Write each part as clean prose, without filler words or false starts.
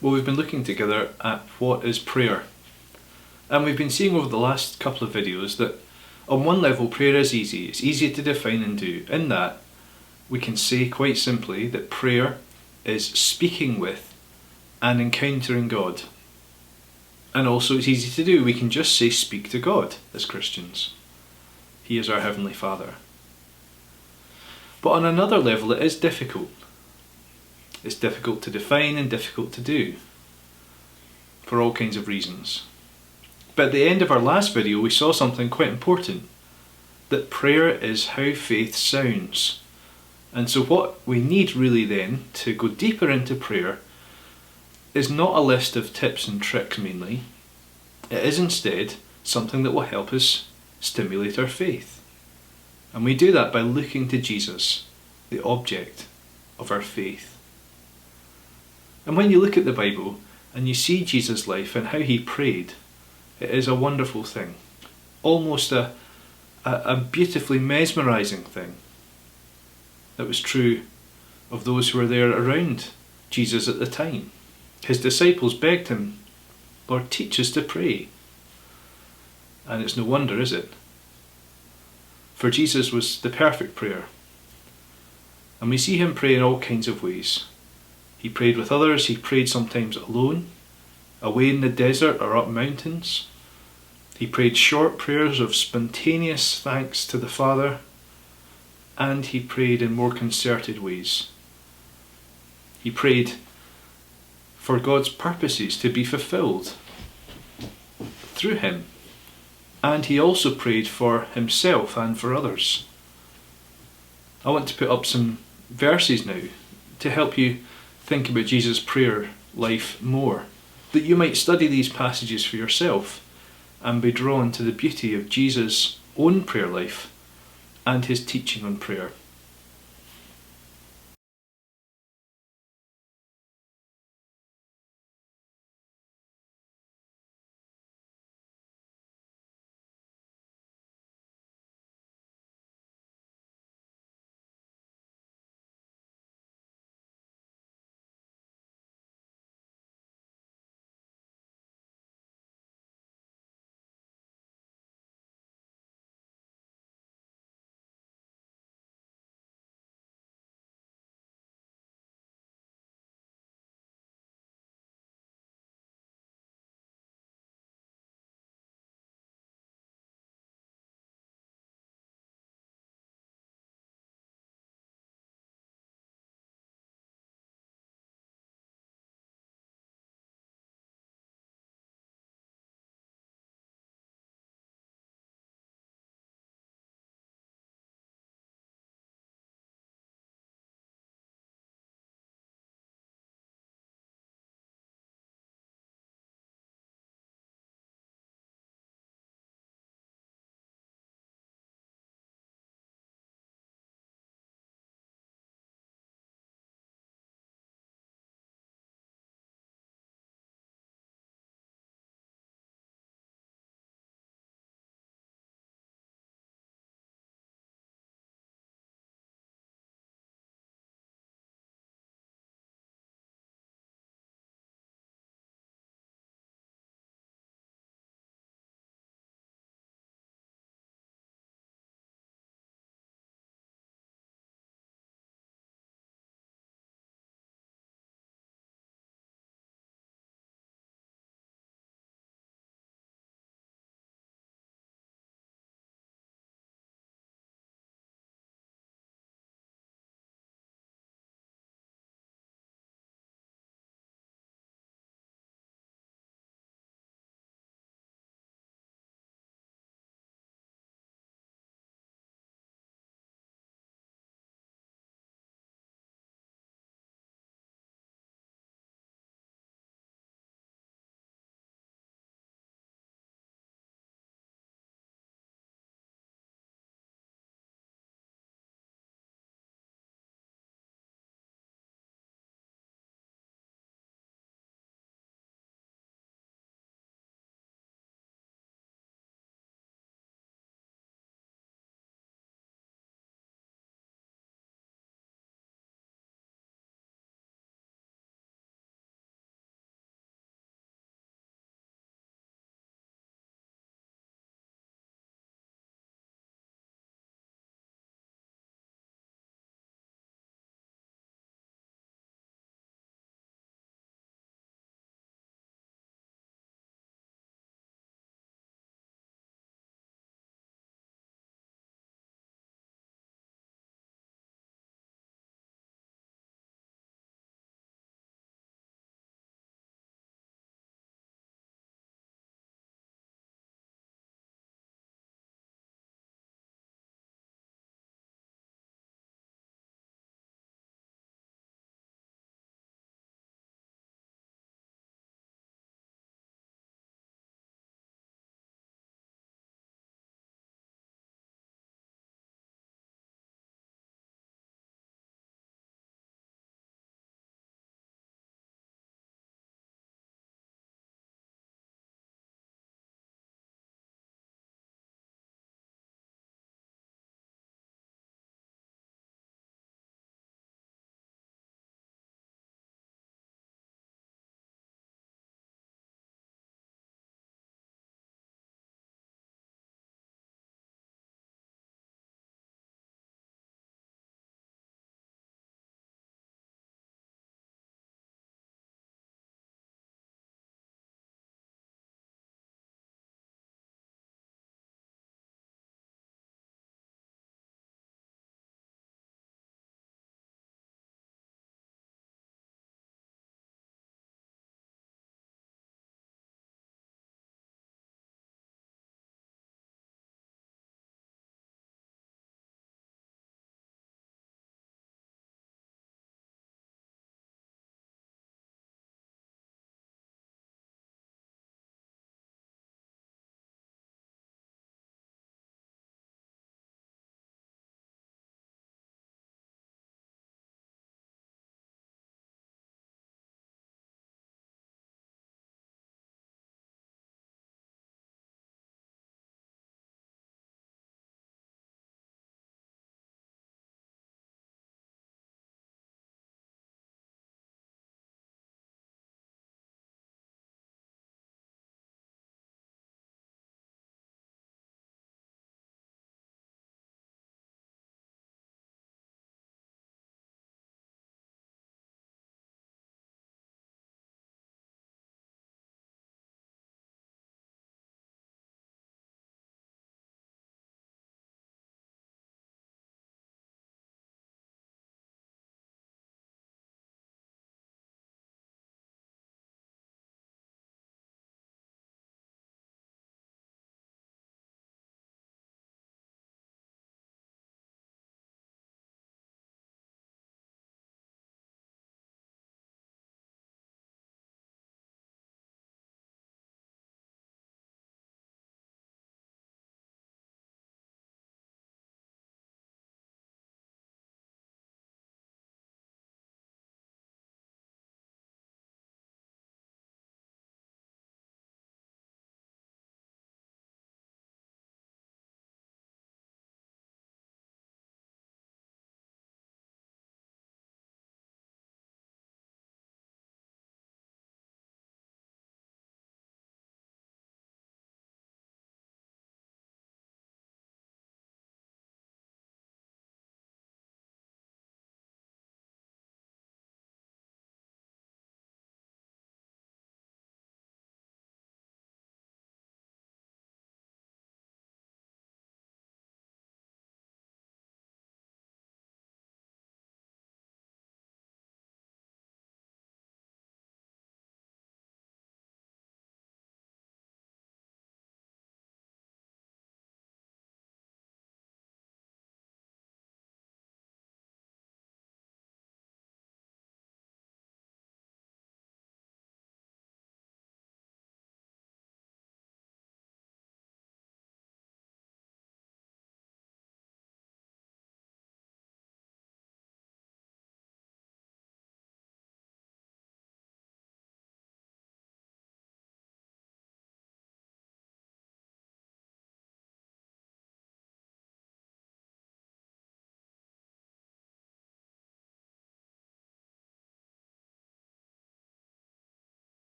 Well, we've been looking together at what is prayer. And we've been seeing over the last couple of videos that on one level prayer is easy. It's easy to define and do. In that, we can say quite simply that prayer is speaking with and encountering God. And also it's easy to do. We can just say speak to God as Christians. He is our Heavenly Father. But on another level it is difficult. It's difficult to define and difficult to do, for all kinds of reasons. But at the end of our last video we saw something quite important, that prayer is how faith sounds. And so what we need really then to go deeper into prayer is not a list of tips and tricks mainly. It is instead something that will help us stimulate our faith. And we do that by looking to Jesus, the object of our faith. And when you look at the Bible and you see Jesus' life and how he prayed, it is a wonderful thing. Almost a beautifully mesmerising thing. That was true of those who were there around Jesus at the time. His disciples begged him, "Lord, teach us to pray." And it's no wonder, is it? For Jesus was the perfect prayer. And we see him pray in all kinds of ways. He prayed with others, he prayed sometimes alone, away in the desert or up mountains. He prayed short prayers of spontaneous thanks to the Father, and he prayed in more concerted ways. He prayed for God's purposes to be fulfilled through him, and he also prayed for himself and for others. I want to put up some verses now to help you think about Jesus' prayer life more, that you might study these passages for yourself and be drawn to the beauty of Jesus' own prayer life and his teaching on prayer.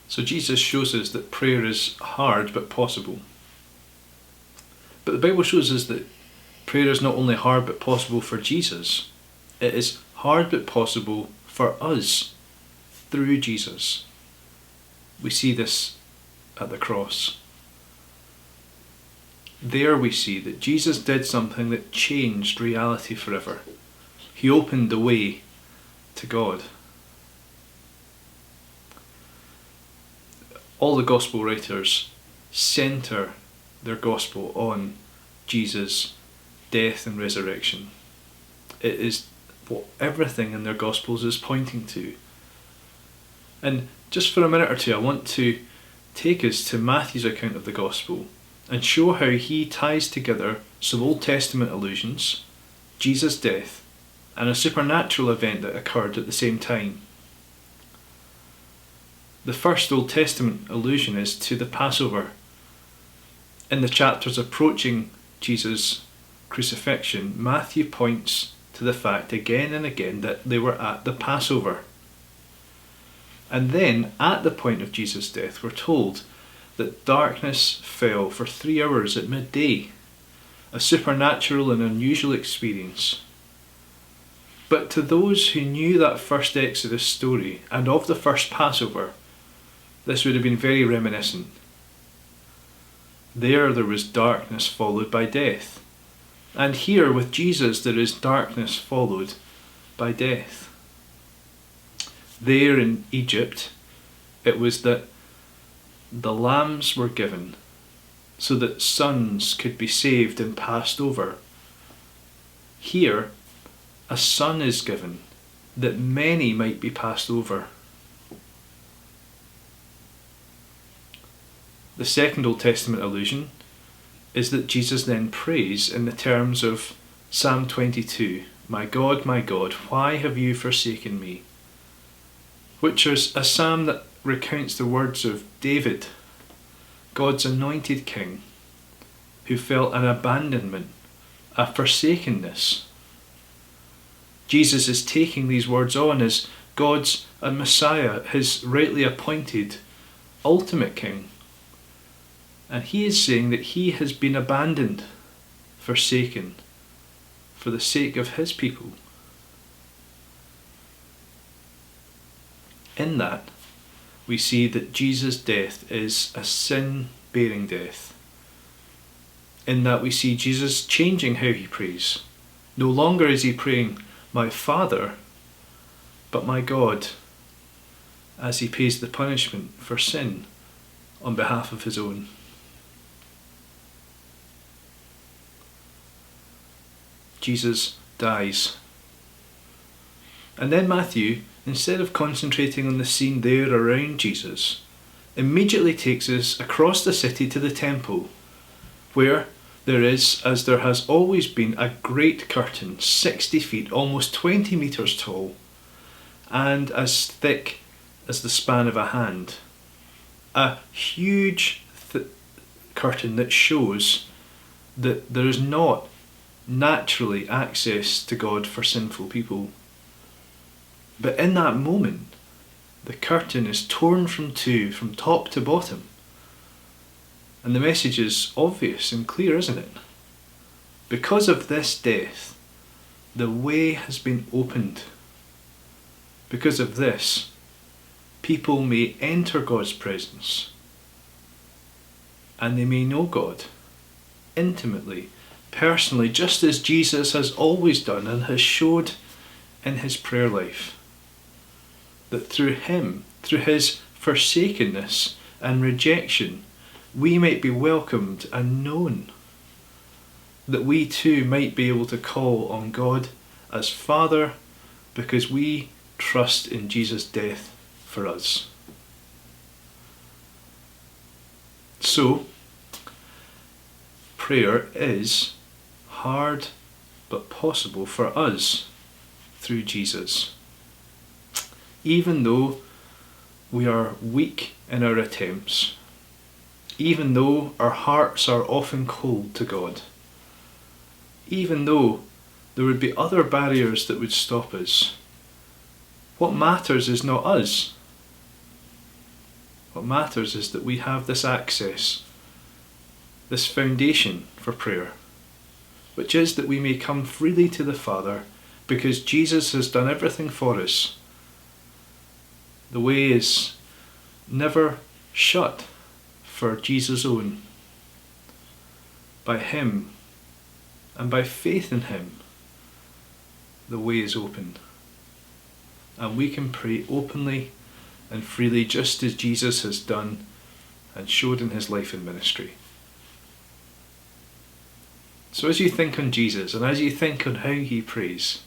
So Jesus shows us that prayer is hard but possible. But the Bible shows us that prayer is not only hard but possible for Jesus, it is hard but possible for us through Jesus. We see this at the cross. There we see that Jesus did something that changed reality forever. He opened the way to God. All the gospel writers centre their gospel on Jesus' death and resurrection. It is what everything in their gospels is pointing to. And just for a minute or two, I want to take us to Matthew's account of the gospel and show how he ties together some Old Testament allusions, Jesus' death, and a supernatural event that occurred at the same time. The first Old Testament allusion is to the Passover. In the chapters approaching Jesus' crucifixion, Matthew points to the fact again and again that they were at the Passover. And then, at the point of Jesus' death, we're told that darkness fell for 3 hours at midday, a supernatural and unusual experience. But to those who knew that first Exodus story and of the first Passover, this would have been very reminiscent. There was darkness followed by death. And here with Jesus there is darkness followed by death. There in Egypt, it was that the lambs were given so that sons could be saved and passed over. Here, a son is given that many might be passed over. The second Old Testament allusion is that Jesus then prays in the terms of Psalm 22, my God, why have you forsaken me?" Which is a psalm that recounts the words of David, God's anointed king, who felt an abandonment, a forsakenness. Jesus is taking these words on as God's Messiah, his rightly appointed ultimate king. And he is saying that he has been abandoned, forsaken, for the sake of his people. In that, we see that Jesus' death is a sin-bearing death. In that we see Jesus changing how he prays. No longer is he praying, my Father, but my God, as he pays the punishment for sin on behalf of his own. Jesus dies. And then Matthew, instead of concentrating on the scene there around Jesus, immediately takes us across the city to the temple, where there is, as there has always been, a great curtain, 60 feet, almost 20 metres tall, and as thick as the span of a hand. A huge curtain that shows that there is not naturally access to God for sinful people. But in that moment, the curtain is torn from two, from top to bottom. And the message is obvious and clear, isn't it? Because of this death, the way has been opened. Because of this, people may enter God's presence, and they may know God intimately, personally, just as Jesus has always done and has showed in his prayer life. That through him, through his forsakenness and rejection, we might be welcomed and known. That we too might be able to call on God as Father because we trust in Jesus' death for us. So, prayer is hard but possible for us through Jesus. Even though we are weak in our attempts, even though our hearts are often cold to God, even though there would be other barriers that would stop us, what matters is not us. What matters is that we have this access, this foundation for prayer, which is that we may come freely to the Father because Jesus has done everything for us. The way is never shut for Jesus' own. By him and by faith in him, the way is open. And we can pray openly and freely just as Jesus has done and showed in his life and ministry. So as you think on Jesus and as you think on how he prays,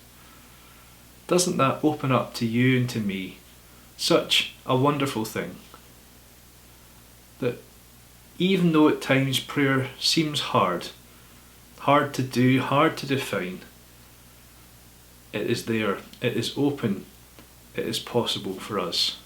doesn't that open up to you and to me such a wonderful thing? That even though at times prayer seems hard to do, hard to define, it is there, it is open, it is possible for us.